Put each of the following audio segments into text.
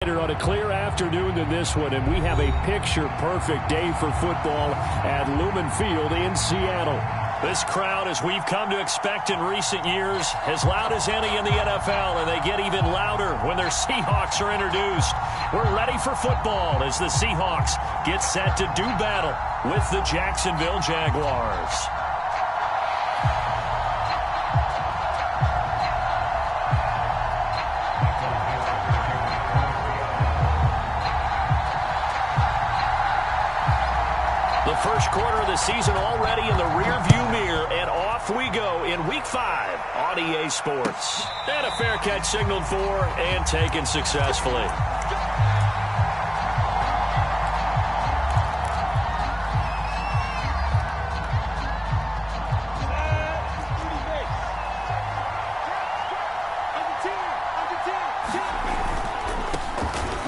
On a clear afternoon than this one, and we have a picture-perfect day for football at Lumen Field in Seattle. This crowd, as we've come to expect in recent years, as loud as any in the NFL, and they get even louder when their Seahawks are introduced. We're ready for football as the Seahawks get set to do battle with the Jacksonville Jaguars. First quarter of the season already in the rearview mirror, and off we go in Week 5 on EA Sports. And a fair catch signaled for and taken successfully.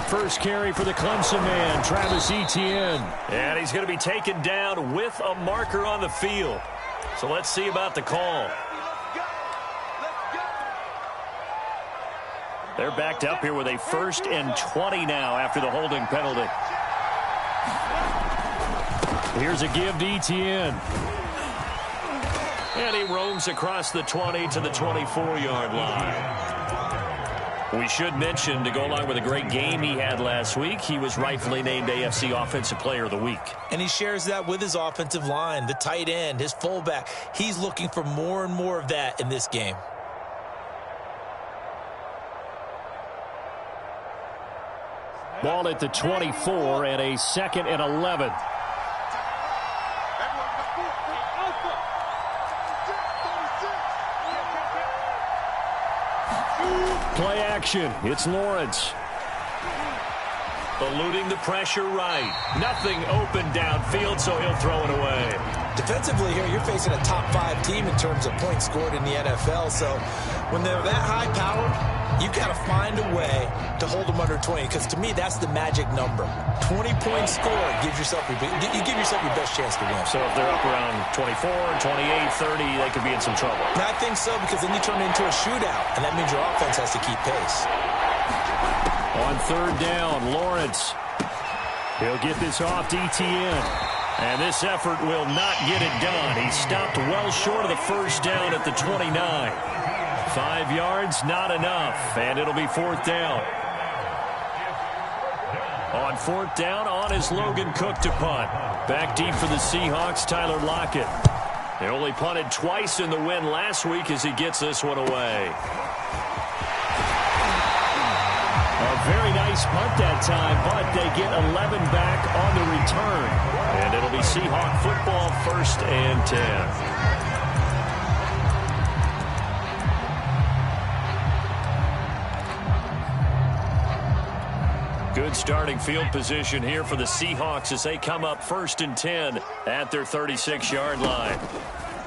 First carry for the Clemson man, Travis Etienne. And he's going to be taken down with a marker on the field. So let's see about the call. They're backed up here with a 1st and 20 now after the holding penalty. Here's a give to Etienne. And he roams across the 20 to the 24-yard line. We should mention, to go along with a great game he had last week, he was rightfully named AFC Offensive Player of the Week. And he shares that with his offensive line, the tight end, his fullback. He's looking for more and more of that in this game. Ball at the 24 and a 2nd and 11. Play action. It's Lawrence. Eluding the pressure right. Nothing open downfield, so he'll throw it away. Defensively here, you're facing a top 5 team in terms of points scored in the NFL. So when they're that high-powered, you've got to find a way to hold them under 20. Because to me, that's the magic number. 20 points scored gives yourself you give yourself your best chance to win. So if they're up around 24, 28, 30, they could be in some trouble. And I think so, because then you turn it into a shootout, and that means your offense has to keep pace. On 3rd down, Lawrence. He'll get this off to Etienne. And this effort will not get it done. He stopped well short of the 1st down at the 29. 5 yards, not enough, and it'll be 4th down. On 4th down, on is Logan Cook to punt. Back deep for the Seahawks, Tyler Lockett. They only punted twice in the win last week as he gets this one away. A very nice punt that time, but they get 11 back on the return. And it'll be Seahawk football, 1st and 10. Good starting field position here for the Seahawks as they come up 1st and 10 at their 36-yard line.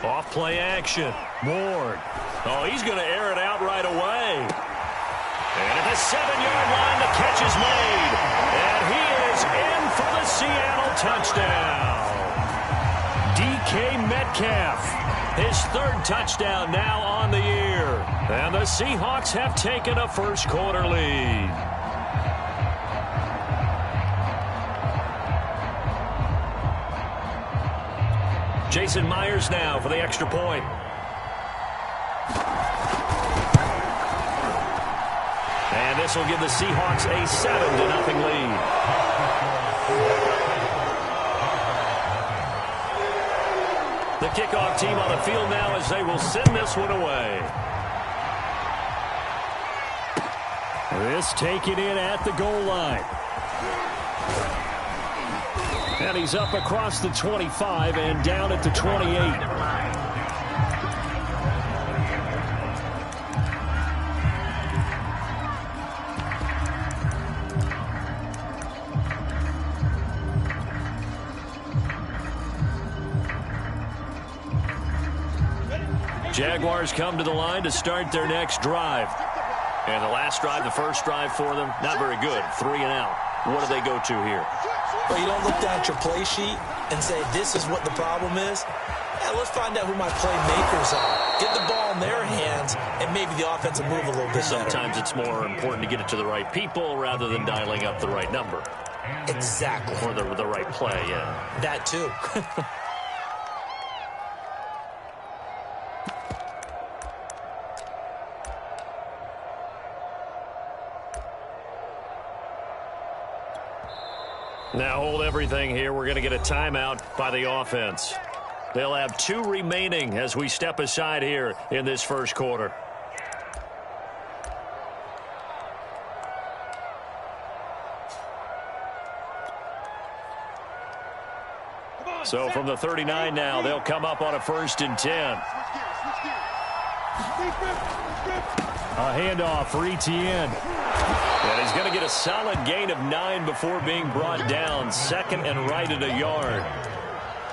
Off play action. Ward. Oh, he's going to air it out right away. And at the 7-yard line, the catch is made. And he is in for the Seattle touchdown. DK Metcalf, his 3rd touchdown now on the year. And the Seahawks have taken a first-quarter lead. Jason Myers now for the extra point. And this will give the Seahawks a 7-0 lead. The kickoff team on the field now as they will send this one away. This taken in at the goal line. And he's up across the 25 and down at the 28. Jaguars come to the line to start their next drive. And the last drive, the first drive for them, not very good. 3 and out. what do they go to here? Well, you don't look down at your play sheet and say, this is what the problem is. Yeah, let's find out who my playmakers are. Get the ball in their hands, and maybe the offense will move a little bit better. Sometimes it's more important to get it to the right people rather than dialing up the right number. Exactly. Or the right play, yeah. That too. Now hold everything here. We're going to get a timeout by the offense. They'll have 2 remaining as we step aside here in this first quarter. So from the 39 now, they'll come up on a 1st and 10. A handoff for Etienne. And he's going to get a solid gain of 9 before being brought down. 2nd and right at a yard.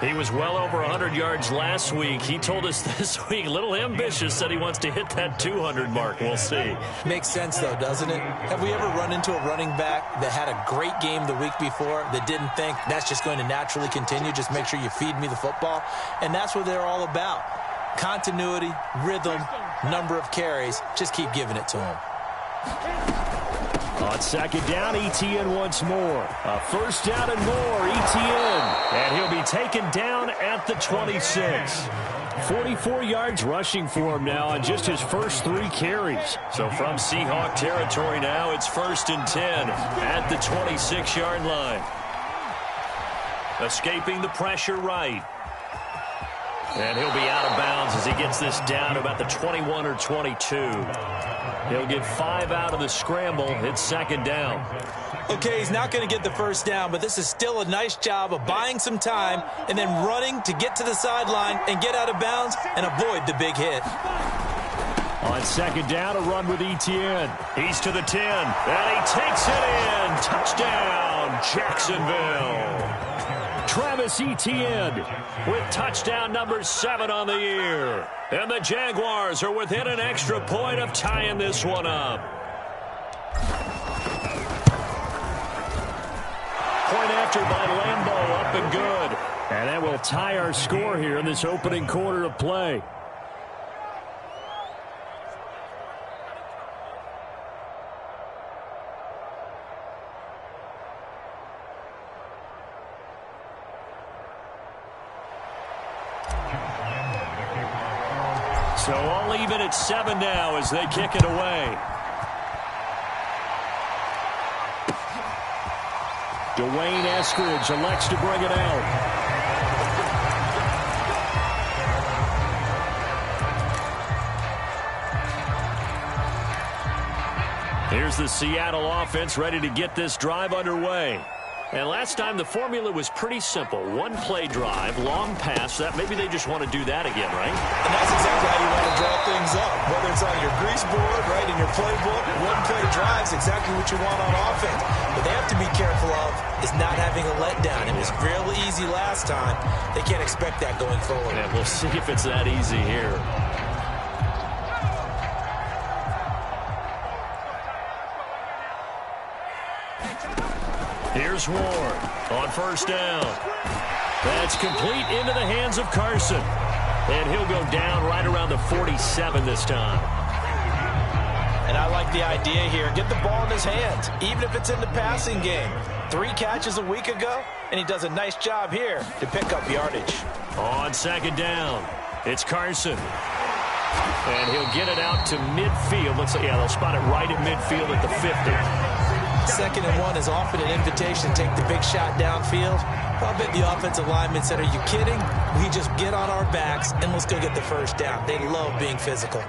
He was well over 100 yards last week. He told us this week, a little ambitious, said he wants to hit that 200 mark. We'll see. Makes sense, though, doesn't it? Have we ever run into a running back that had a great game the week before that didn't think that's just going to naturally continue? Just make sure you feed me the football. And that's what they're all about. Continuity, rhythm, number of carries. Just keep giving it to him. On 2nd down, Etienne once more. A 1st down and more, Etienne. And he'll be taken down at the 26. 44 yards rushing for him now on just his first 3 carries. So from Seahawk territory now, it's 1st and 10 at the 26-yard line. Escaping the pressure right. And he'll be out of bounds as he gets this down to about the 21 or 22. He'll get 5 out of the scramble. It's 2nd down. Okay, he's not going to get the 1st down, but this is still a nice job of buying some time and then running to get to the sideline and get out of bounds and avoid the big hit. On 2nd down, a run with Etienne. He's to the 10, and he takes it in. Touchdown, Jacksonville. Travis Etienne with touchdown number 7 on the year. And the Jaguars are within an extra point of tying this one up. Point after by Lambeau, up and good. And that will tie our score here in this opening quarter of play. So all even at 7 now as they kick it away. Dwayne Eskridge elects to bring it out. Here's the Seattle offense ready to get this drive underway. And last time the formula was pretty simple. 1-play drive, long pass. That maybe they just want to do that again, right? And that's exactly how you want to draw things up. Whether it's on your grease board, right, in your playbook, 1-play drives exactly what you want on offense. What they have to be careful of is not having a letdown. It was real easy last time. They can't expect that going forward. And we'll see if it's that easy here. Here's Ward on 1st down. That's complete into the hands of Carson. And he'll go down right around the 47 this time. And I like the idea here. Get the ball in his hands, even if it's in the passing game. 3 catches a week ago, and he does a nice job here to pick up yardage. On 2nd down, it's Carson. And he'll get it out to midfield. Looks like, yeah, they'll spot it right at midfield at the 50. 2nd and 1 is often an invitation to take the big shot downfield. I bet the offensive lineman said, are you kidding? We just get on our backs and let's go get the 1st down. They love being physical.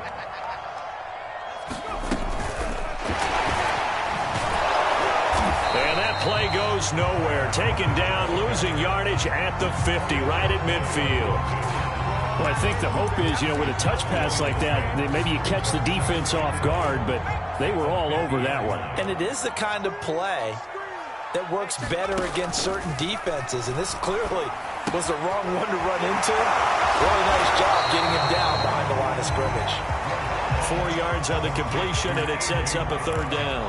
And that play goes nowhere. Taken down, losing yardage at the 50, right at midfield. Well, I think the hope is, with a touch pass like that, that maybe you catch the defense off guard, but they were all over that one. And it is the kind of play that works better against certain defenses, and this clearly was the wrong one to run into. Really nice job getting him down behind the line of scrimmage. 4 yards on the completion, and it sets up a 3rd down.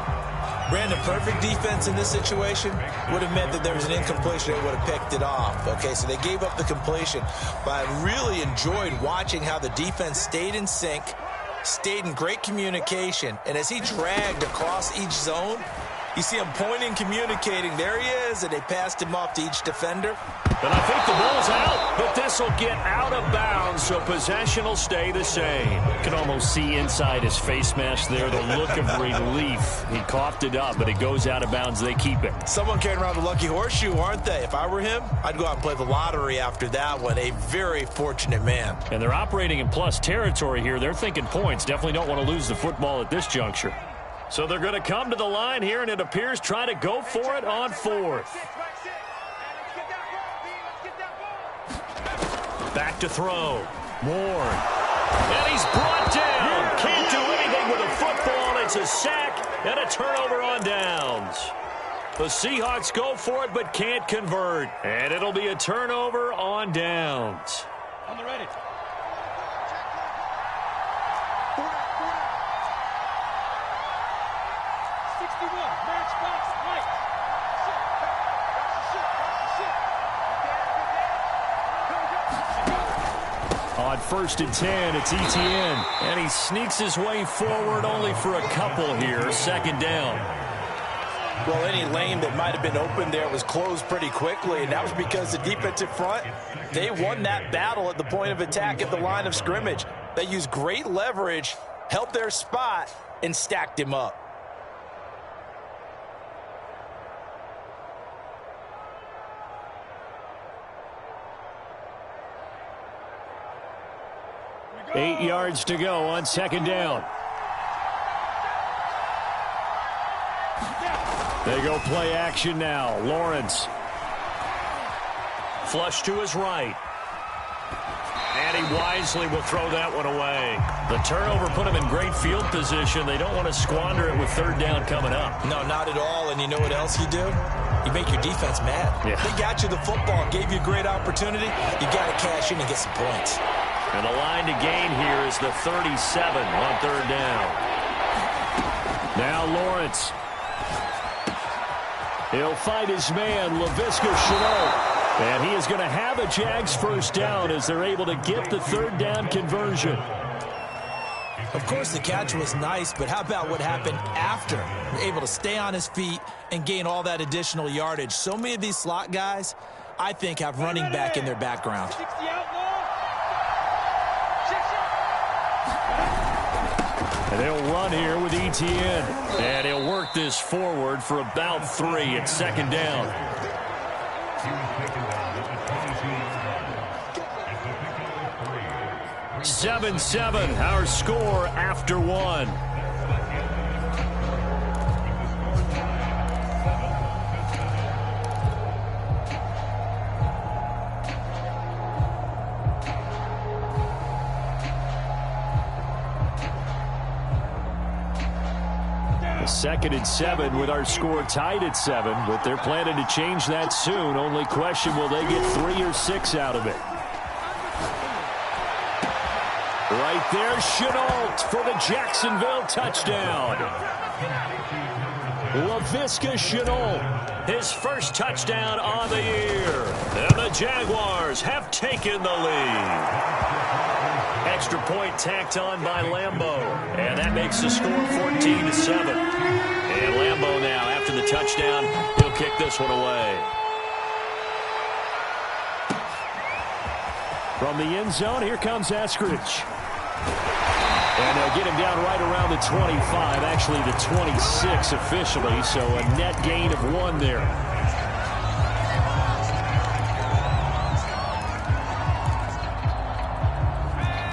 Brandon, perfect defense in this situation would have meant that there was an incompletion. They would have picked it off. Okay, so they gave up the completion. But I really enjoyed watching how the defense stayed in sync, stayed in great communication. And as he dragged across each zone, you see him pointing, communicating. There he is, and they passed him off to each defender. But I think the ball's out, but this will get out of bounds, so possession will stay the same. You can almost see inside his face mask there the look of relief. He coughed it up, but it goes out of bounds. They keep it. Someone carrying around the lucky horseshoe, aren't they? If I were him, I'd go out and play the lottery after that one. A very fortunate man. And they're operating in plus territory here. They're thinking points. Definitely don't want to lose the football at this juncture. So they're going to come to the line here, and it appears try to go for it on fourth. Back to throw. Ward. And he's brought down. Can't do anything with a football. It's a sack and a turnover on downs. The Seahawks go for it but can't convert. And it'll be a turnover on downs. On the ready. On 1st and 10, it's ETN. And he sneaks his way forward only for a couple here. 2nd down. Well, any lane that might have been open there was closed pretty quickly, and that was because the defensive front, they won that battle at the point of attack at the line of scrimmage. They used great leverage, held their spot, and stacked him up. Eight yards to go on 2nd down. They go play action now. Lawrence. Flush to his right. And he wisely will throw that one away. The turnover put him in great field position. They don't want to squander it with 3rd down coming up. No, not at all. And you know what else you do? You make your defense mad. Yeah. They got you the football, gave you a great opportunity. You got to cash in and get some points. And the line to gain here is the 37 on 3rd down. Now Lawrence. He'll find his man, Laviska Shenault. And he is going to have a Jags 1st down as they're able to get the 3rd down conversion. Of course, the catch was nice, but how about what happened after? Able to stay on his feet and gain all that additional yardage. So many of these slot guys, I think, have running back in their background. And they'll run here with ETN. And he'll work this forward for about 3 at 2nd down. "7-7", our score after 1. Second and 7 with our score tied at 7, but they're planning to change that soon. Only question, will they get 3 or 6 out of it? Right there, Shenault for the Jacksonville touchdown. Laviska Shenault, his first touchdown on the year. And the Jaguars have taken the lead. Extra point tacked on by Lambeau. And that makes the score 14-7. And Lambeau now, after the touchdown, he'll kick this one away. From the end zone, here comes Eskridge. And they'll get him down right around the 25, actually the 26 officially, so a net gain of 1 there.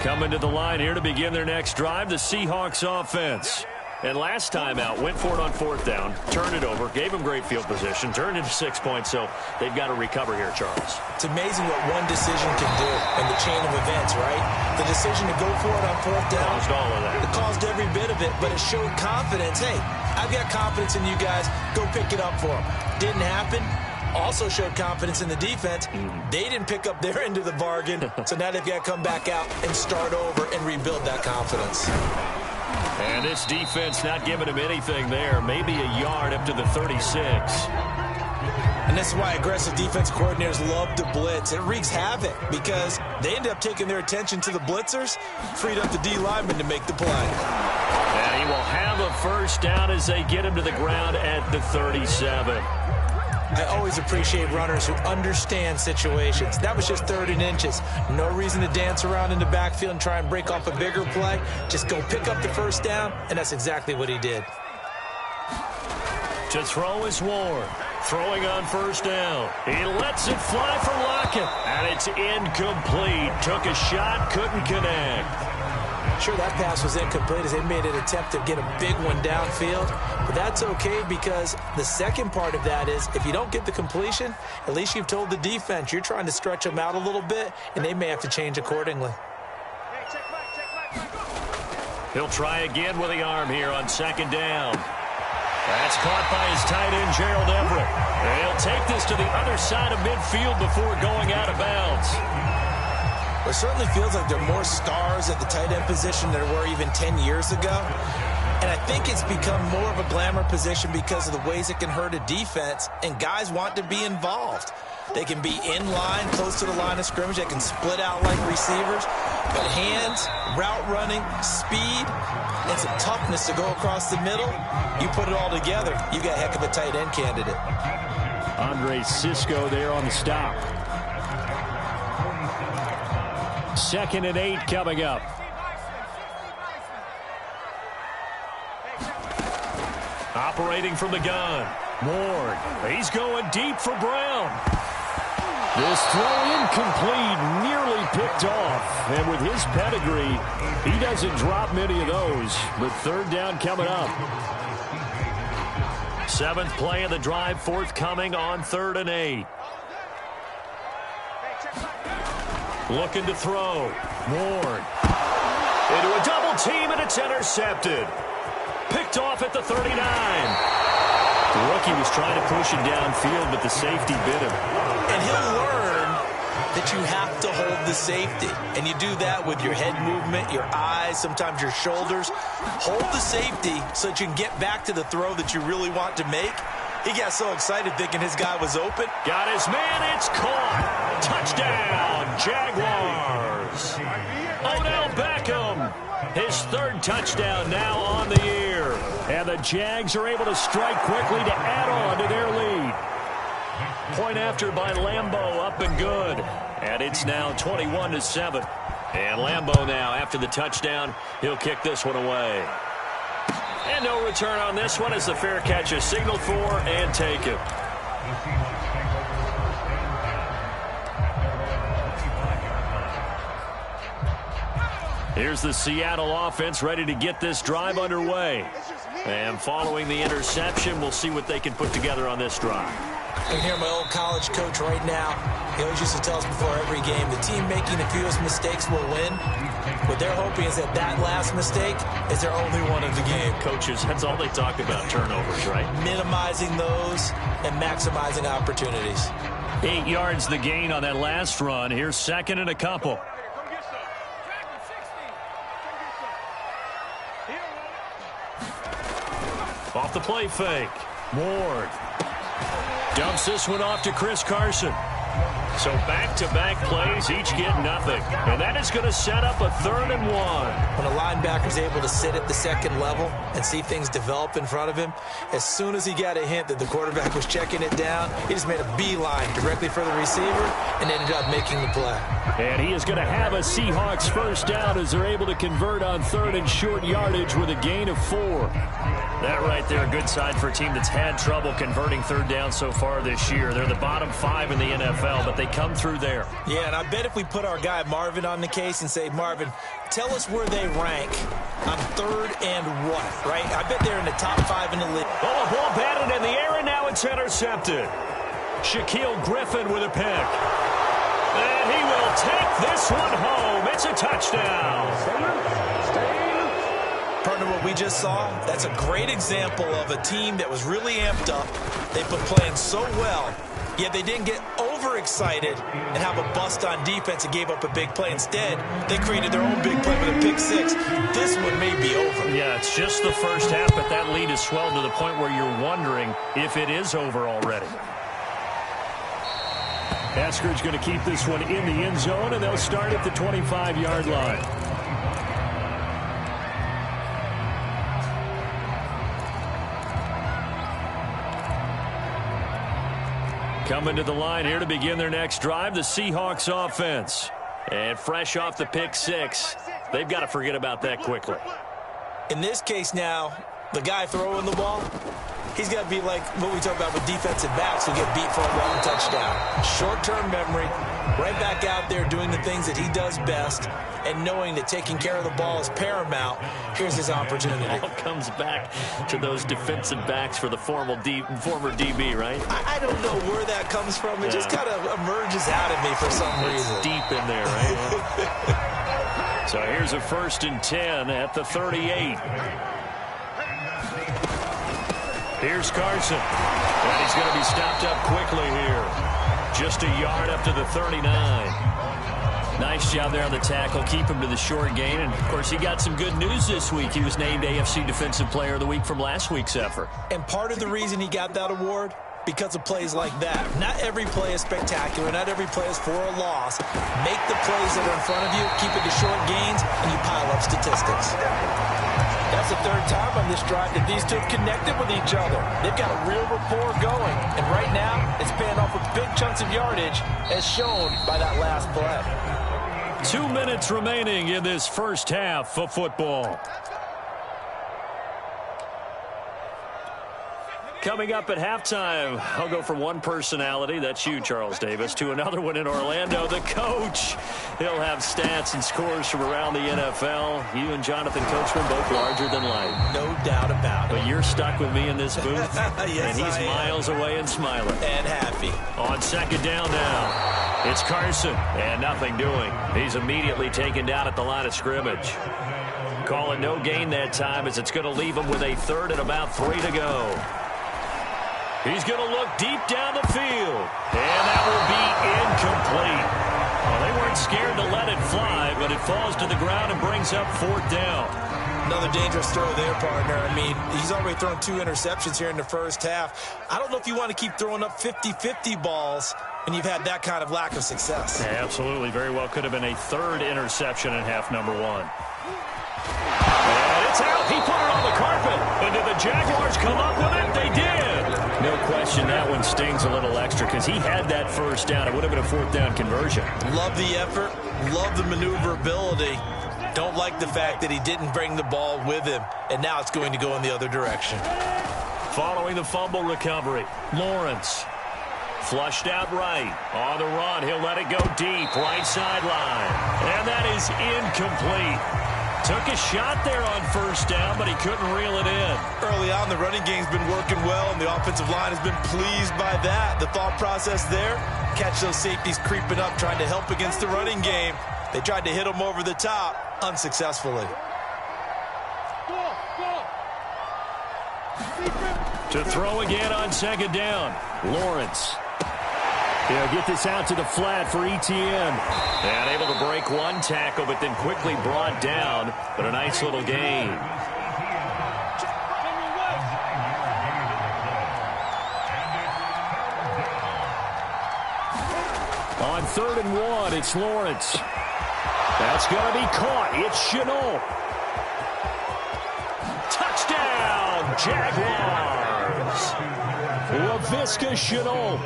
Coming to the line here to begin their next drive, the Seahawks offense. And last time out, went for it on 4th down, turned it over, gave them great field position, turned into 6 points, so they've got to recover here, Charles. It's amazing what one decision can do in the chain of events, right? The decision to go for it on 4th down. Caused all of that. It caused every bit of it, but it showed confidence. Hey, I've got confidence in you guys. Go pick it up for them. Didn't happen. Also showed confidence in the defense. They didn't pick up their end of the bargain, so now they've got to come back out and start over and rebuild that confidence. And this defense not giving him anything there. Maybe a yard up to the 36. And this is why aggressive defense coordinators love to blitz. It wreaks havoc because they end up taking their attention to the blitzers, freed up the D lineman to make the play. And he will have a first down as they get him to the ground at the 37. I always appreciate runners who understand situations. That was just 3rd and inches. No reason to dance around in the backfield and try and break off a bigger play. Just go pick up the first down, and that's exactly what he did. To throw is Ward. Throwing on first down. He lets it fly for Lockett. And it's incomplete. Took a shot, couldn't connect. Sure, that pass was incomplete as they made an attempt to get a big one downfield. But that's okay because the second part of that is if you don't get the completion, at least you've told the defense you're trying to stretch them out a little bit, and they may have to change accordingly. He'll try again with the arm here on 2nd down. That's caught by his tight end, Gerald Everett. And he'll take this to the other side of midfield before going out of bounds. It certainly feels like there are more stars at the tight end position than there were even 10 years ago. And I think it's become more of a glamour position because of the ways it can hurt a defense, and guys want to be involved. They can be in line, close to the line of scrimmage. They can split out like receivers. But hands, route running, speed, and some toughness to go across the middle, you put it all together, you got a heck of a tight end candidate. Andre Cisco there on the stop. 2nd and 8 coming up. Operating from the gun. Ward. He's going deep for Brown. This throw incomplete, nearly picked off. And with his pedigree, he doesn't drop many of those. But 3rd down coming up. 7th play of the drive, forthcoming on 3rd and 8. Looking to throw. Ward. Into a double team, and it's intercepted. Picked off at the 39. The rookie was trying to push him downfield, but the safety bit him. And he'll learn that you have to hold the safety. And you do that with your head movement, your eyes, sometimes your shoulders. Hold the safety so that you can get back to the throw that you really want to make. He got so excited thinking his guy was open. Got his man, it's caught. Touchdown, Jaguars. Odell Beckham, his 3rd touchdown now on the year. And the Jags are able to strike quickly to add on to their lead. Point after by Lambeau, up and good. And it's now 21-7. And Lambeau now, after the touchdown, he'll kick this one away. And no return on this one as the fair catch is signaled for and taken. Here's the Seattle offense ready to get this drive underway. And following the interception, we'll see what they can put together on this drive. I can hear my old college coach right now. He always used to tell us before every game, the team making the fewest mistakes will win. What they're hoping is that that last mistake is their only one of the game. Coaches, that's all they talk about, turnovers, right? Minimizing those and maximizing opportunities. 8 yards the gain on that last run. Here's 2nd and a couple. Off the play fake. Ward. Dumps this one off to Chris Carson. So back-to-back plays, each get nothing. And that is going to set up a 3rd and 1. When a linebacker's able to sit at the 2nd level and see things develop in front of him, as soon as he got a hint that the quarterback was checking it down, he just made a beeline directly for the receiver and ended up making the play. And he is going to have a Seahawks first down as they're able to convert on 3rd and short yardage with a gain of 4. That right there, a good sign for a team that's had trouble converting 3rd down so far this year. They're the bottom 5 in the NFL, but they come through there. Yeah, and I bet if we put our guy Marvin on the case and say, Marvin, tell us where they rank on 3rd and what, right? I bet they're in the top 5 in the league. Oh, a ball batted in the air, and now it's intercepted. Shaquille Griffin with a pick. And he will take this one home. It's a touchdown. Partner, what we just saw, that's a great example of a team that was really amped up. They put playing so well, Yet they didn't get overexcited and have a bust on defense and gave up a big play. Instead, they created their own big play with a pick six. This one may be over. Yeah, it's just the first half, but that lead has swelled to the point where you're wondering if it is over already. Eskridge going to keep this one in the end zone, and they'll start at the 25-yard line. Coming to the line here to begin their next drive, the Seahawks offense. And fresh off the pick six, they've got to forget about that quickly. In this case now, the guy throwing the ball, he's got to be like what we talk about with defensive backs who get beat for a long touchdown. Short-term memory, right back out there doing the things that he does best, and knowing that taking care of the ball is paramount. Here's his opportunity. It all comes back to those defensive backs for the former DB, right? I don't know where that comes from. It just kind of emerges out of me for some reason. It's deep in there, right? So here's a 1st and 10 at the 38. Here's Carson. And he's going to be stopped up quickly here. Just a yard up to the 39. Nice job there on the tackle. Keep him to the short gain. And, of course, he got some good news this week. He was named AFC Defensive Player of the Week from last week's effort. And part of the reason he got that award, because of plays like that. Not every play is spectacular. Not every play is for a loss. Make the plays that are in front of you, keep it to short gains, and you pile up statistics. That's the third time on this drive that these two have connected with each other. They've got a real rapport going. And right now, it's paying off with big chunks of yardage, as shown by that last play. 2 minutes remaining in this first half of football. Coming up at halftime, I'll go from one personality, that's you, Charles Davis, to another one in Orlando, the coach. He'll have stats and scores from around the NFL. You and Jonathan Coachman both larger than life. No doubt about it. But you're stuck with me in this booth, yes, and he's miles away and smiling. And happy. On second down now, it's Carson, and nothing doing. He's immediately taken down at the line of scrimmage. Call it no gain that time, as it's going to leave him with a 3rd and about 3 to go. He's going to look deep down the field. And that will be incomplete. Well, they weren't scared to let it fly, but it falls to the ground and brings up 4th down. Another dangerous throw there, partner. I mean, he's already thrown 2 interceptions here in the first half. I don't know if you want to keep throwing up 50-50 balls when you've had that kind of lack of success. Yeah, absolutely. Very well could have been a 3rd interception in half number 1. And it's out. He put it on the carpet. And did the Jaguars come up with it? They did. No question that one stings a little extra because he had that 1st down. It would have been a 4th down conversion. Love the effort. Love the maneuverability. Don't like the fact that he didn't bring the ball with him. And now it's going to go in the other direction. Following the fumble recovery, Lawrence. Flushed out right. On the run, he'll let it go deep. Right sideline. And that is incomplete. Took a shot there on 1st down, but he couldn't reel it in. Early on, the running game's been working well, and the offensive line has been pleased by that. The thought process there, catch those safeties creeping up, trying to help against the running game. They tried to hit him over the top, unsuccessfully. To throw again on 2nd down. Lawrence. He'll get this out to the flat for Etienne. And able to break one tackle, but then quickly brought down. But a nice little gain. On 3rd and 1, it's Lawrence. That's going to be caught. It's Chenault. Touchdown, Jaguars. Laviska Chenault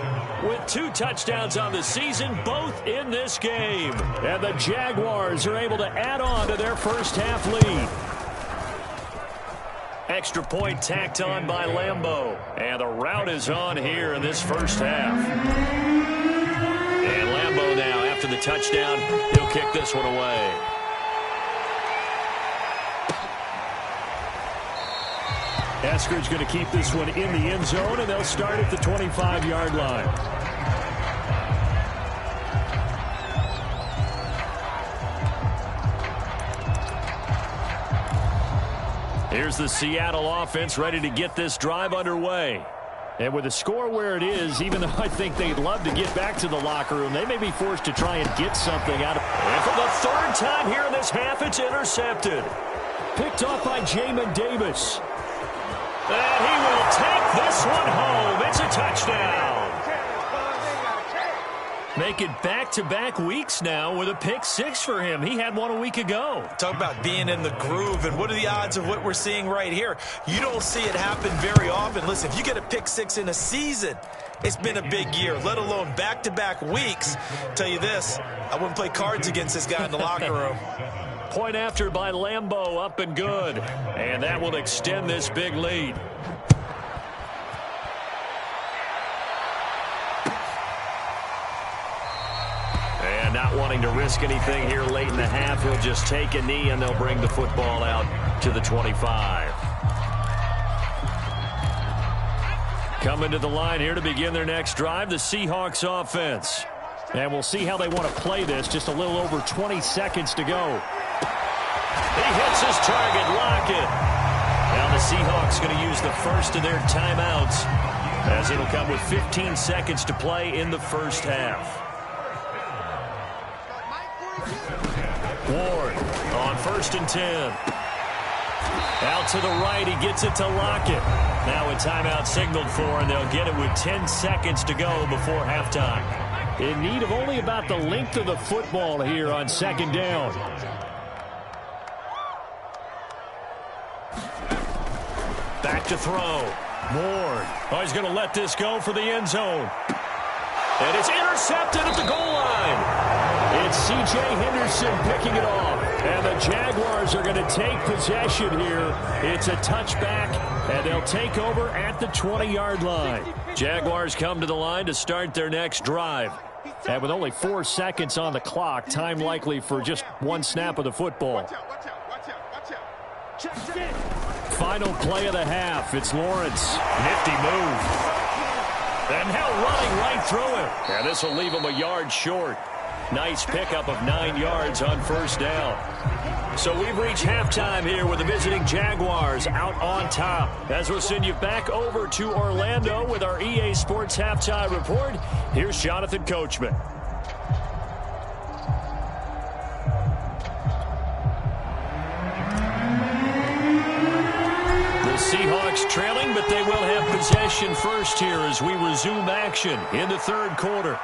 with 2 touchdowns on the season, both in this game. And the Jaguars are able to add on to their first half lead. Extra point tacked on by Lambeau. And the route is on here in this first half. And Lambeau now, after the touchdown, he'll kick this one away. Eskridge going to keep this one in the end zone, and they'll start at the 25-yard line. Here's the Seattle offense ready to get this drive underway. And with the score where it is, even though I think they'd love to get back to the locker room, they may be forced to try and get something out of it. And for the third time here in this half, it's intercepted. Picked off by Jamin Davis. And he will take this one home. It's a touchdown. Make it back-to-back weeks now with a pick six for him. He had one a week ago. Talk about being in the groove, and what are the odds of what we're seeing right here? You don't see it happen very often. Listen, if you get a pick six in a season, it's been a big year, let alone back-to-back weeks. Tell you this, I wouldn't play cards against this guy in the locker room. Point after by Lambeau, up and good. And that will extend this big lead. And not wanting to risk anything here late in the half, he'll just take a knee and they'll bring the football out to the 25. Coming to the line here to begin their next drive, the Seahawks offense. And we'll see how they want to play this. Just a little over 20 seconds to go. He hits his target, Lockett. Now the Seahawks going to use the first of their timeouts as it'll come with 15 seconds to play in the first half. Ward on 1st and 10. Out to the right, he gets it to Lockett. Now a timeout signaled for, and they'll get it with 10 seconds to go before halftime. In need of only about the length of the football here on 2nd down. Back to throw. Ward. Oh, he's going to let this go for the end zone. And it's intercepted at the goal line. It's C.J. Henderson picking it off. And the Jaguars are going to take possession here. It's a touchback, and they'll take over at the 20-yard line. Jaguars come to the line to start their next drive. And with only 4 seconds on the clock, time likely for just one snap of the football. Final play of the half. It's Lawrence. Nifty move. And now running right through him. And this will leave him a yard short. Nice pickup of 9 yards on 1st down. So we've reached halftime here with the visiting Jaguars out on top. As we'll send you back over to Orlando with our EA Sports Halftime Report, here's Jonathan Coachman. Seahawks trailing, but they will have possession first here as we resume action in the 3rd quarter.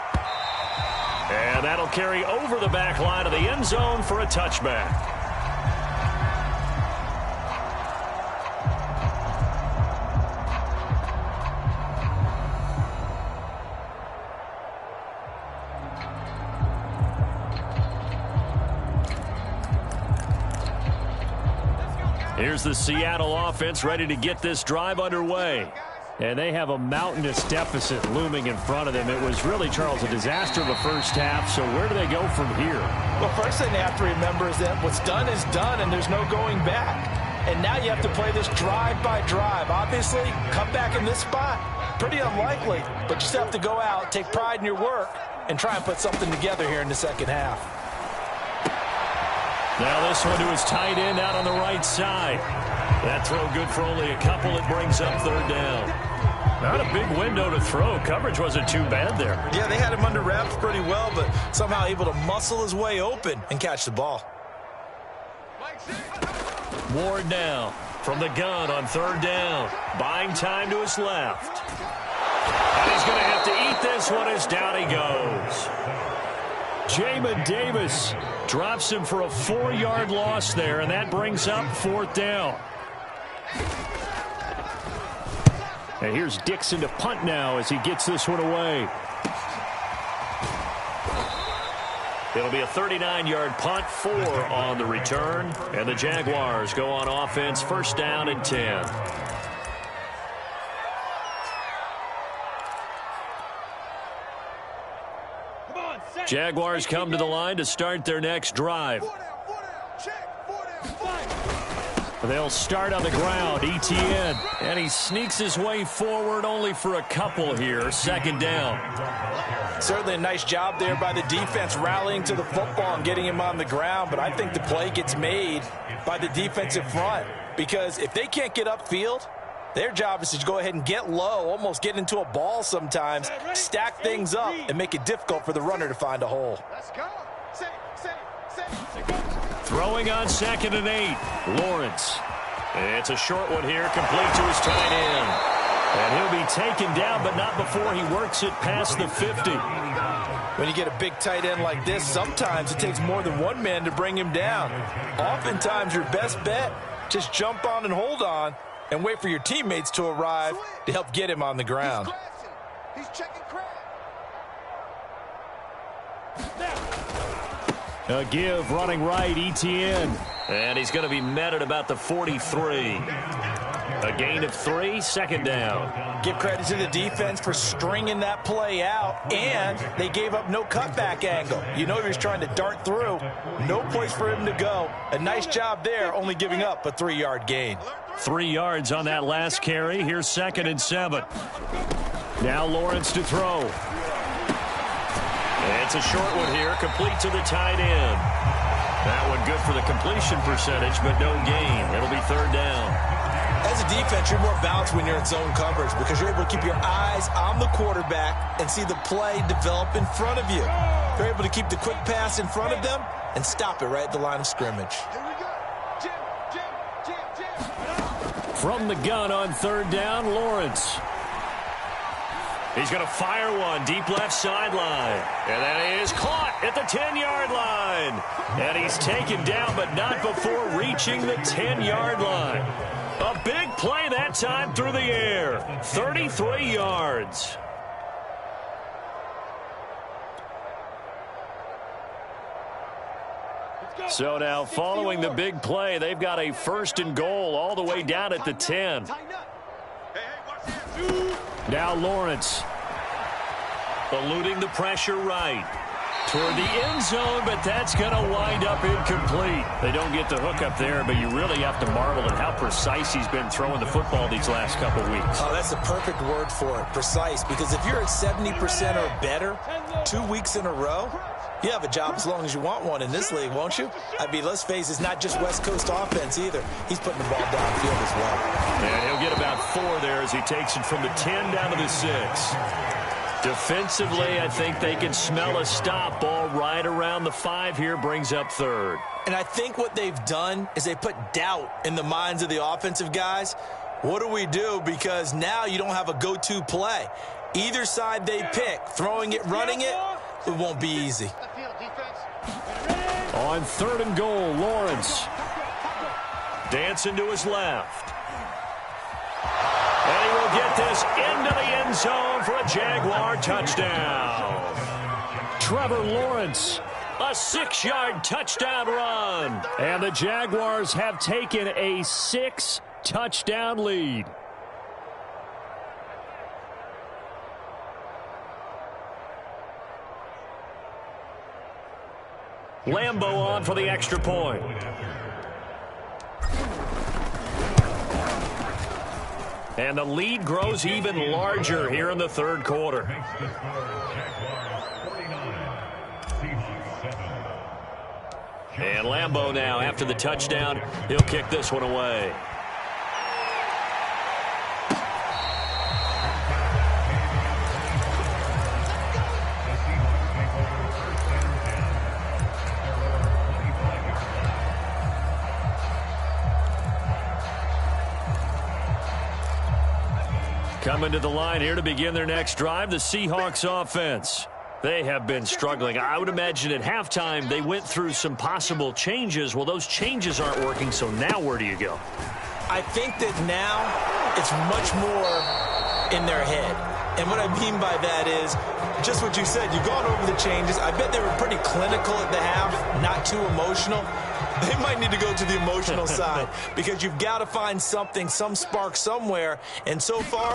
And that'll carry over the back line of the end zone for a touchback. Here's the Seattle offense ready to get this drive underway. And they have a mountainous deficit looming in front of them. It was really, Charles, a disaster of a first half. So where do they go from here? Well, first thing they have to remember is that what's done is done, and there's no going back. And now you have to play this drive by drive. Obviously, come back in this spot, pretty unlikely. But you still have to go out, take pride in your work, and try and put something together here in the second half. Now this one to his tight end out on the right side. That throw good for only a couple. It brings up 3rd down. Not a big window to throw. Coverage wasn't too bad there. Yeah, they had him under wraps pretty well, but somehow able to muscle his way open and catch the ball. Ward now from the gun on 3rd down. Buying time to his left. And he's going to have to eat this one as down he goes. Jamin Davis drops him for a 4-yard loss there, and that brings up 4th down. And here's Dixon to punt now as he gets this one away. It'll be a 39-yard punt, 4 on the return, and the Jaguars go on offense, 1st down and 10. Jaguars come to the line to start their next drive. They'll start on the ground. Etienne. And he sneaks his way forward only for a couple here. 2nd down. Certainly a nice job there by the defense rallying to the football and getting him on the ground. But I think the play gets made by the defensive front. Because if they can't get upfield, Their job is to go ahead and get low, almost get into a ball sometimes, stack things up, and make it difficult for the runner to find a hole. Let's go. Throwing on 2nd and 8. Lawrence. It's a short one here, complete to his tight end. And he'll be taken down, but not before he works it past the 50. When you get a big tight end like this, sometimes it takes more than one man to bring him down. Oftentimes, your best bet, just jump on and hold on and wait for your teammates to arrive to help get him on the ground. He's checking crap. A give running right, ETN. And he's going to be met at about the 43. A gain of 3, 2nd down. Give credit to the defense for stringing that play out, and they gave up no cutback angle. You know he was trying to dart through. No place for him to go. A nice job there, only giving up a 3-yard gain. 3 yards on that last carry. Here's 2nd and 7. Now Lawrence to throw. It's a short one here, complete to the tight end. That one good for the completion percentage, but no gain. It'll be 3rd down. As a defense, you're more balanced when you're in zone coverage because you're able to keep your eyes on the quarterback and see the play develop in front of you. You're able to keep the quick pass in front of them and stop it right at the line of scrimmage. Here we go. Jim. From the gun on 3rd down, Lawrence. He's going to fire one deep left sideline. And that is caught at the 10-yard line. And he's taken down, but not before reaching the 10-yard line. A big play that time through the air. 33 yards. So now following the big play, they've got a 1st and goal all the way down at the 10. Now Lawrence. Eluding the pressure right. Toward the end zone, but that's going to wind up incomplete. They don't get the hook up there, but you really have to marvel at how precise he's been throwing the football these last couple weeks. Oh, that's the perfect word for it, precise, because if you're at 70% or better 2 weeks in a row, you have a job as long as you want one in this league, won't you? I mean, let's face it, it's not just West Coast offense either. He's putting the ball downfield as well. And he'll get about 4 there as he takes it from the 10 down to the 6. Defensively, I think they can smell a stop. Ball right around the 5 here, brings up 3rd. And I think what they've done is they put doubt in the minds of the offensive guys. What do we do? Because now you don't have a go-to play. Either side they pick, throwing it, running it, it won't be easy. On 3rd and goal, Lawrence. Dancing to his left. And he will get this into the end zone for a Jaguar touchdown. Trevor Lawrence. A 6-yard touchdown run. And the Jaguars have taken a 6-touchdown lead. Lambeau on for the extra point. And the lead grows even larger here in the 3rd quarter. And Lambeau now, after the touchdown, he'll kick this one away. Coming to the line here to begin their next drive, the Seahawks offense. They have been struggling. I would imagine at halftime they went through some possible changes. Well, those changes aren't working, so now where do you go? I think that now it's much more in their head. And what I mean by that is just what you said. You've gone over the changes. I bet they were pretty clinical at the half, not too emotional. They might need to go to the emotional side because you've got to find something, some spark somewhere. And so far,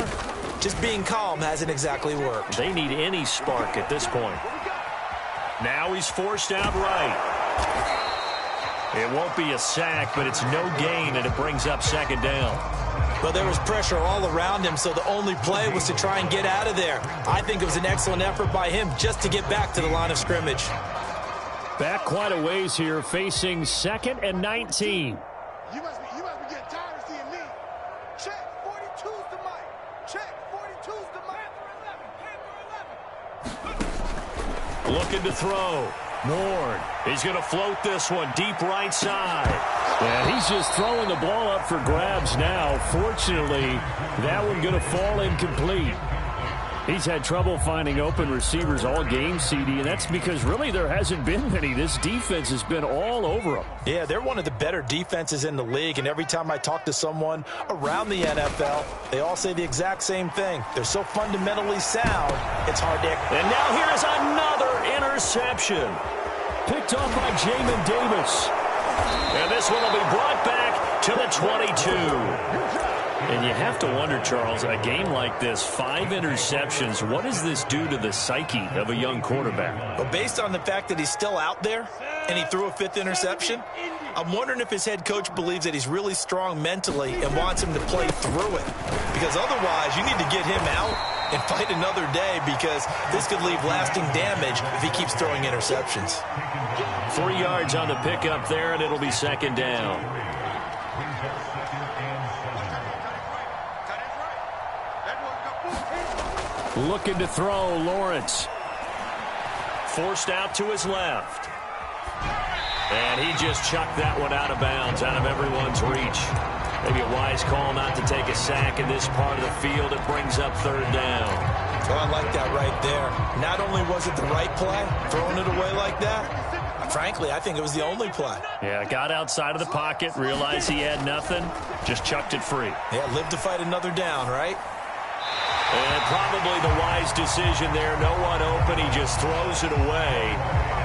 just being calm hasn't exactly worked. They need any spark at this point. Now he's forced out right. It won't be a sack, but it's no gain, and it brings up 2nd down. But there was pressure all around him, so the only play was to try and get out of there. I think it was an excellent effort by him just to get back to the line of scrimmage. Back quite a ways here, facing 2nd and 19. You must be getting tired of seeing me. Check, 42. Looking to throw. Ward. He's going to float this one deep right side. And he's just throwing the ball up for grabs now. Fortunately, that one going to fall incomplete. He's had trouble finding open receivers all game, CD, and that's because really there hasn't been many. This defense has been all over them. Yeah, they're one of the better defenses in the league, and every time I talk to someone around the NFL, they all say the exact same thing. They're so fundamentally sound, it's hard to... And now here is another interception. Picked off by Jamin Davis. And this one will be brought back to the 22. And you have to wonder, Charles, a game like this, 5 interceptions, what does this do to the psyche of a young quarterback? But based on the fact that he's still out there and he threw a 5th interception, I'm wondering if his head coach believes that he's really strong mentally and wants him to play through it. Because otherwise, you need to get him out and fight another day, because this could leave lasting damage if he keeps throwing interceptions. 3 yards on the pickup there, and it'll be 2nd down. Looking to throw, Lawrence. Forced out to his left. And he just chucked that one out of bounds, out of everyone's reach. Maybe a wise call not to take a sack in this part of the field. It brings up 3rd down. Oh, I like that right there. Not only was it the right play, throwing it away like that, frankly, I think it was the only play. Yeah, got outside of the pocket, realized he had nothing, just chucked it free. Yeah, live to fight another down, right? And probably the wise decision there. No one open. He just throws it away.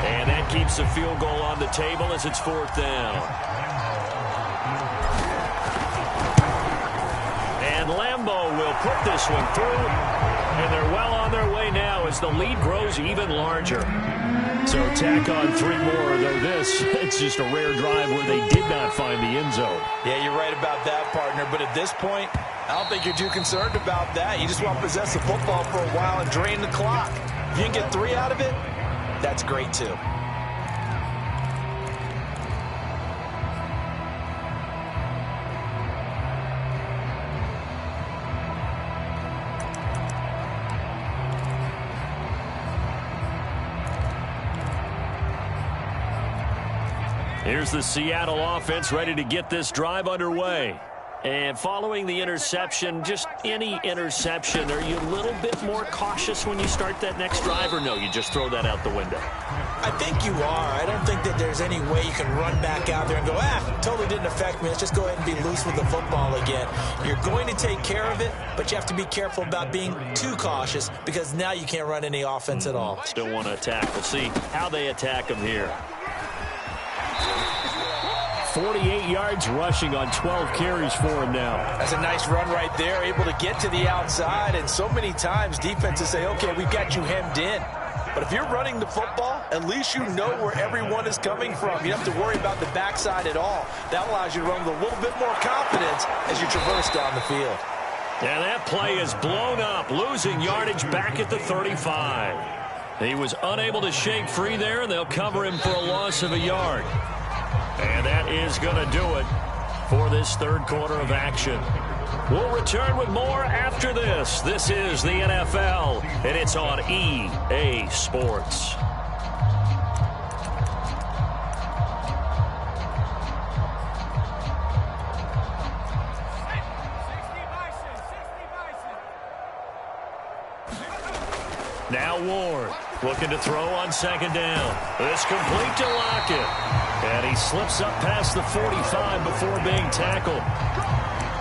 And that keeps the field goal on the table as it's 4th down. And Lambeau will put this one through. And they're well on their way now as the lead grows even larger. So tack on 3 more, though this, it's just a rare drive where they did not find the end zone. Yeah, you're right about that, partner. But at this point, I don't think you're too concerned about that. You just want to possess the football for a while and drain the clock. If you can get 3 out of it, that's great too. Here's the Seattle offense ready to get this drive underway. And following the interception, just any interception, are you a little bit more cautious when you start that next drive, or no, you just throw that out the window? I think you are. I don't think that there's any way you can run back out there and go, totally didn't affect me. Let's just go ahead and be loose with the football again. You're going to take care of it, but you have to be careful about being too cautious, because now you can't run any offense at all. Still want to attack. We'll see how they attack them here. 48 yards rushing on 12 carries for him now. That's a nice run right there, able to get to the outside. And so many times defenses say, okay, we've got you hemmed in. But if you're running the football, at least you know where everyone is coming from. You don't have to worry about the backside at all. That allows you to run with a little bit more confidence as you traverse down the field. And that play is blown up, losing yardage back at the 35. He was unable to shake free there, and they'll cover him for a loss of a yard. And that is going to do it for this 3rd quarter of action. We'll return with more after this. This is the NFL, and it's on EA Sports. Now Ward looking to throw on 2nd down. It's complete to Lockett. And he slips up past the 45 before being tackled.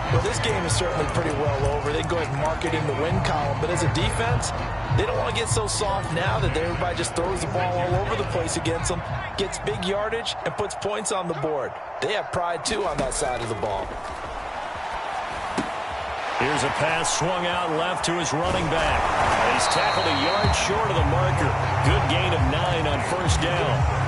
Well, this game is certainly pretty well over. They go ahead and mark it in the win column. But as a defense, they don't want to get so soft now that everybody just throws the ball all over the place against them, gets big yardage, and puts points on the board. They have pride, too, on that side of the ball. Here's a pass swung out left to his running back. And he's tackled a yard short of the marker. Good gain of 9 on 1st down.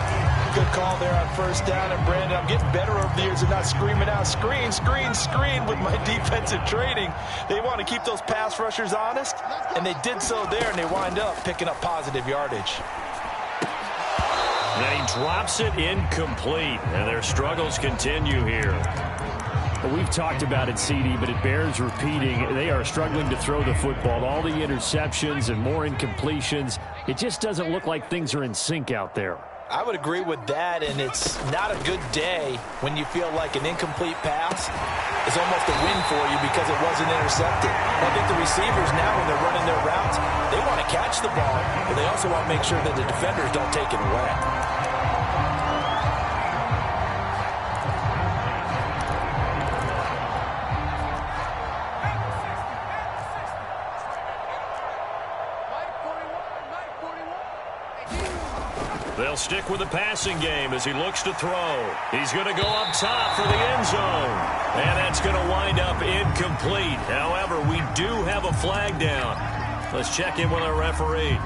Good call there on 1st down. And, Brandon, I'm getting better over the years of not screaming out, screen, screen, screen with my defensive training. They want to keep those pass rushers honest, and they did so there, and they wind up picking up positive yardage. And he drops it incomplete, and their struggles continue here. Well, we've talked about it, CD, but it bears repeating. They are struggling to throw the football. All the interceptions and more incompletions. It just doesn't look like things are in sync out there. I would agree with that, and it's not a good day when you feel like an incomplete pass is almost a win for you because it wasn't intercepted. And I think the receivers now, when they're running their routes, they want to catch the ball, but they also want to make sure that the defenders don't take it away. They'll stick with the passing game as he looks to throw. He's going to go up top for the end zone. And that's going to wind up incomplete. However, we do have a flag down. Let's check in with our referee.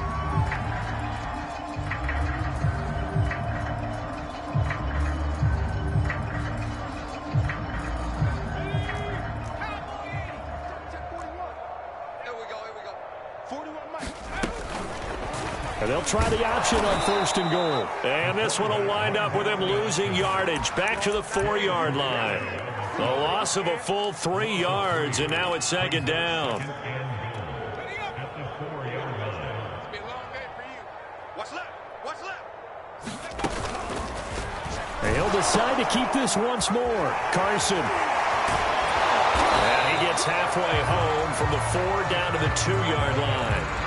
And they'll try the option on 1st and goal. And this one will wind up with him losing yardage back to the 4-yard line. A loss of a full 3 yards, and now it's 2nd down. And he'll decide to keep this once more. Carson. And he gets halfway home from the 4 down to the 2-yard line.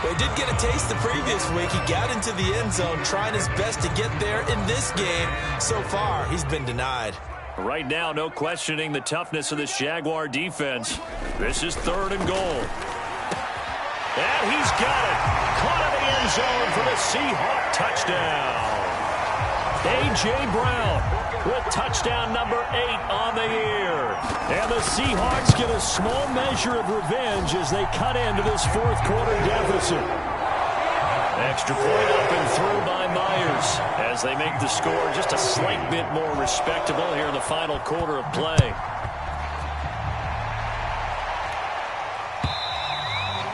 Well, he did get a taste the previous week. He got into the end zone trying his best to get there in this game. So far, he's been denied. Right now, no questioning the toughness of this Jaguar defense. This is 3rd and goal. And he's got it. Caught in the end zone for the Seahawks touchdown. A.J. Brown with touchdown number 8 on the year. And the Seahawks get a small measure of revenge as they cut into this 4th quarter deficit. Extra point up and through by Myers as they make the score just a slight bit more respectable here in the final quarter of play.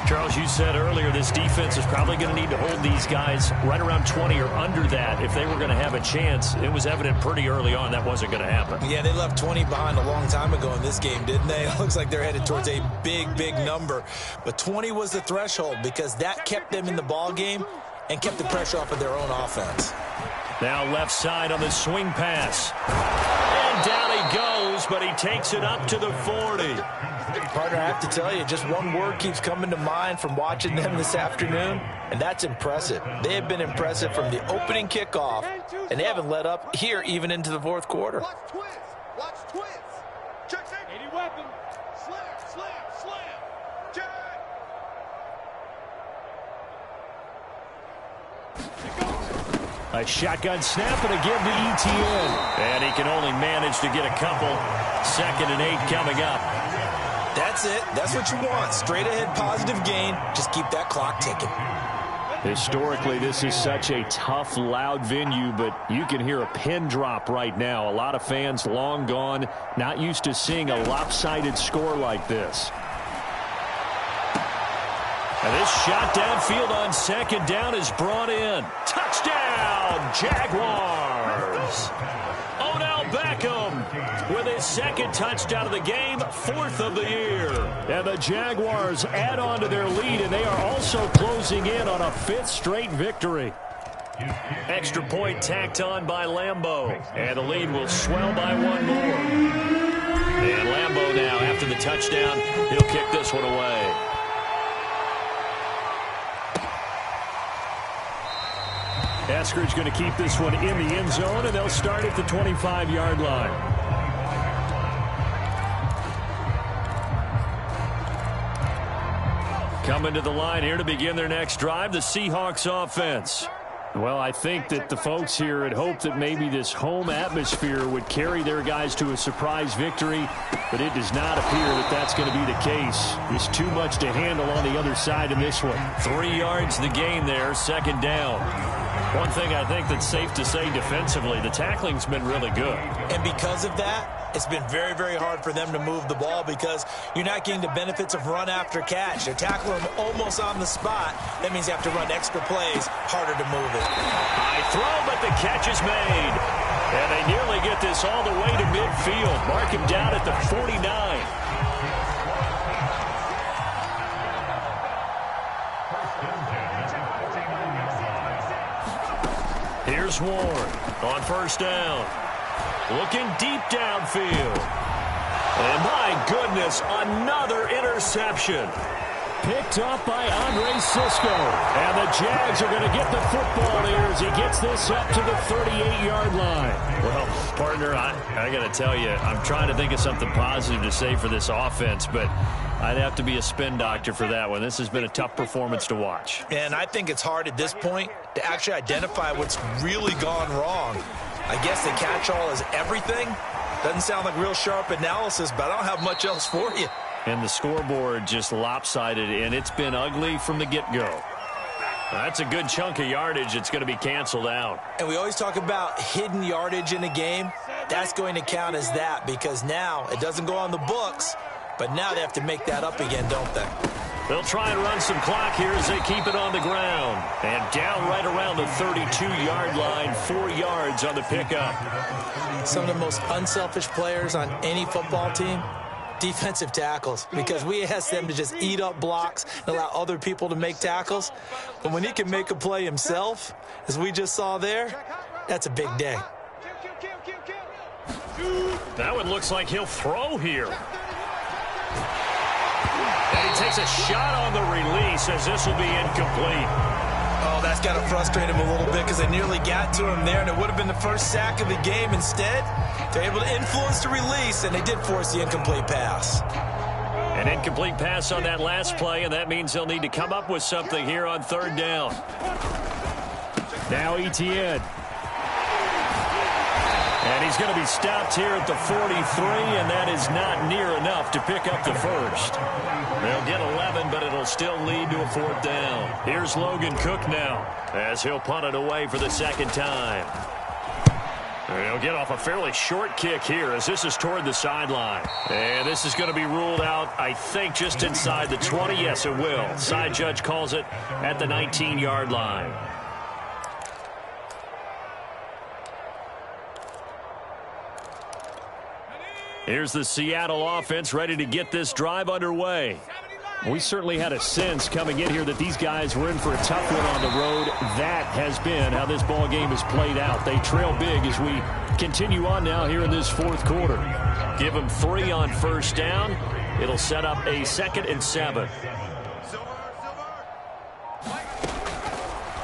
Charles, you said earlier this defense is probably going to need to hold these guys right around 20 or under that if they were going to have a chance. It was evident pretty early on that wasn't going to happen. Yeah, they left 20 behind a long time ago in this game, didn't they? It looks like they're headed towards a big, big number. But 20 was the threshold because that kept them in the ball game and kept the pressure off of their own offense. Now left side on the swing pass. And down he goes, but he takes it up to the 40. Partner, I have to tell you, just one word keeps coming to mind from watching them this afternoon, and that's impressive. They have been impressive from the opening kickoff, and they haven't let up here even into the 4th quarter. Watch twist. Watch twist. Check that. 80 weapon. Slam, slam, slam. Check. A shotgun snap and a give to ETN. And he can only manage to get a couple. 2nd and 8 coming up. That's it. That's what you want. Straight ahead positive gain. Just keep that clock ticking. Historically, this is such a tough, loud venue, but you can hear a pin drop right now. A lot of fans long gone, not used to seeing a lopsided score like this. And this shot downfield on 2nd down is brought in. Touchdown, Jaguars! Odell Beckham with his 2nd touchdown of the game, 4th of the year. And the Jaguars add on to their lead, and they are also closing in on a 5th straight victory. Extra point tacked on by Lambeau. And the lead will swell by 1 more. And Lambeau now, after the touchdown, he'll kick this one away. Eskridge going to keep this one in the end zone, and they'll start at the 25-yard line. Coming to the line here to begin their next drive, the Seahawks offense. Well, I think that the folks here had hoped that maybe this home atmosphere would carry their guys to a surprise victory, but it does not appear that that's going to be the case. There's too much to handle on the other side in this one. 3 yards the gain there, 2nd down. One thing I think that's safe to say defensively, the tackling's been really good. And because of that, it's been very, very hard for them to move the ball because you're not getting the benefits of run after catch. They're tackling them almost on the spot. That means you have to run extra plays, harder to move it. High throw, but the catch is made. And they nearly get this all the way to midfield. Mark him down at the 49. Here's Ward on first down. Looking deep downfield. And my goodness, another interception. Picked up by Andre Sisco. And the Jags are going to get the football here as he gets this up to the 38-yard line. Well, partner, I got to tell you, I'm trying to think of something positive to say for this offense, but I'd have to be a spin doctor for that one. This has been a tough performance to watch. And I think it's hard at this point to actually identify what's really gone wrong. I guess the catch-all is everything. Doesn't sound like real sharp analysis, but I don't have much else for you. And the scoreboard just lopsided, and it's been ugly from the get-go. That's a good chunk of yardage. It's going to be canceled out. And we always talk about hidden yardage in a game. That's going to count as that because now it doesn't go on the books, but now they have to make that up again, don't they? They'll try and run some clock here as they keep it on the ground. And down right around the 32-yard line, 4 yards on the pickup. Some of the most unselfish players on any football team, defensive tackles, because we ask them to just eat up blocks and allow other people to make tackles. But when he can make a play himself, as we just saw there, that's a big day. That one looks like he'll throw here. And he takes a shot on the release as this will be incomplete. Oh, that's got to frustrate him a little bit because they nearly got to him there, and it would have been the first sack of the game. Instead, they're able to influence the release, and they did force the incomplete pass. An incomplete pass on that last play, and that means they'll need to come up with something here on third down. Now Etienne. And he's going to be stopped here at the 43, and that is not near enough to pick up the first. They'll get 11, but it'll still lead to a fourth down. Here's Logan Cook now as he'll punt it away for the second time. He'll get off a fairly short kick here as this is toward the sideline. And this is going to be ruled out, I think, just inside the 20. Yes, it will. Side judge calls it at the 19-yard line. Here's the Seattle offense ready to get this drive underway. We certainly had a sense coming in here that these guys were in for a tough one on the road. That has been how this ball game has played out. They trail big as we continue on now here in this fourth quarter. Give them 3 on first down. It'll set up a 2nd and 7.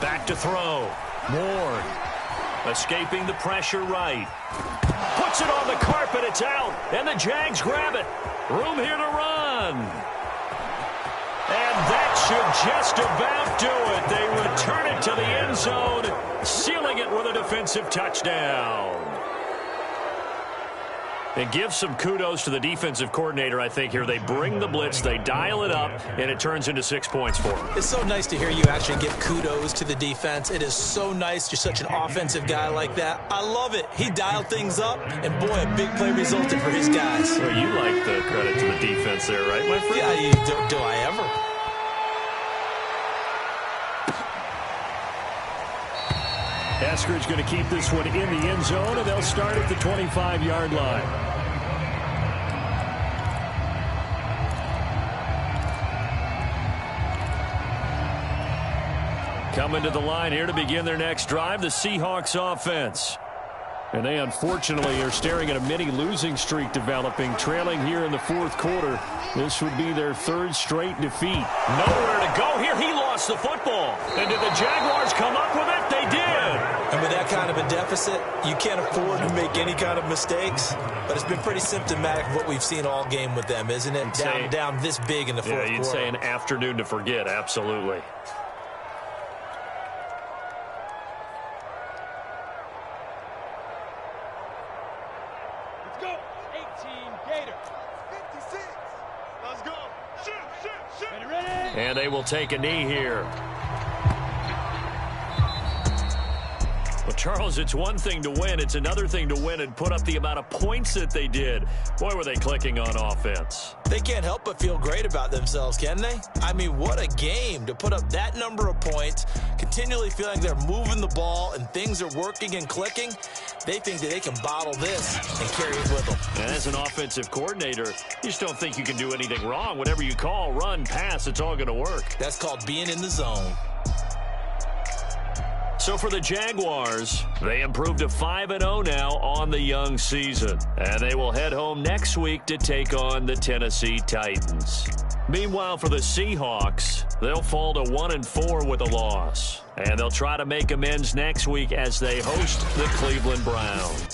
Back to throw. Ward escaping the pressure right. Puts it on the carpet. It's out. And the Jags grab it. Room here to run. And that should just about do it. They return it to the end zone, sealing it with a defensive touchdown. And give some kudos to the defensive coordinator, I think, here. They bring the blitz, they dial it up, and it turns into 6 points for them. It's so nice to hear you actually give kudos to the defense. It is so nice. You're such an offensive guy like that. I love it. He dialed things up, and boy, a big play resulted for his guys. Well, you like the credit to the defense there, right, my friend? Yeah, do I ever? Eskridge going to keep this one in the end zone, and they'll start at the 25-yard line. Coming to the line here to begin their next drive, the Seahawks offense. And they unfortunately are staring at a mini losing streak developing, trailing here in the fourth quarter. This would be their 3rd straight defeat. Nowhere to go here. He lost the football. And did the Jaguars come up with it? They did. And with that kind of a deficit, you can't afford to make any kind of mistakes. But it's been pretty symptomatic of what we've seen all game with them, isn't it? Down this big in the fourth quarter. Yeah, you'd say an afternoon to forget. Absolutely. And they will take a knee here. We'll Charles, it's one thing to win. It's another thing to win and put up the amount of points that they did. Boy, were they clicking on offense. They can't help but feel great about themselves, can they? I mean, what a game to put up that number of points, continually feeling they're moving the ball and things are working and clicking. They think that they can bottle this and carry it with them. And as an offensive coordinator, you just don't think you can do anything wrong. Whatever you call, run, pass, it's all going to work. That's called being in the zone. So for the Jaguars, they improved to 5-0 now on the young season. And they will head home next week to take on the Tennessee Titans. Meanwhile, for the Seahawks, they'll fall to 1-4 with a loss. And they'll try to make amends next week as they host the Cleveland Browns.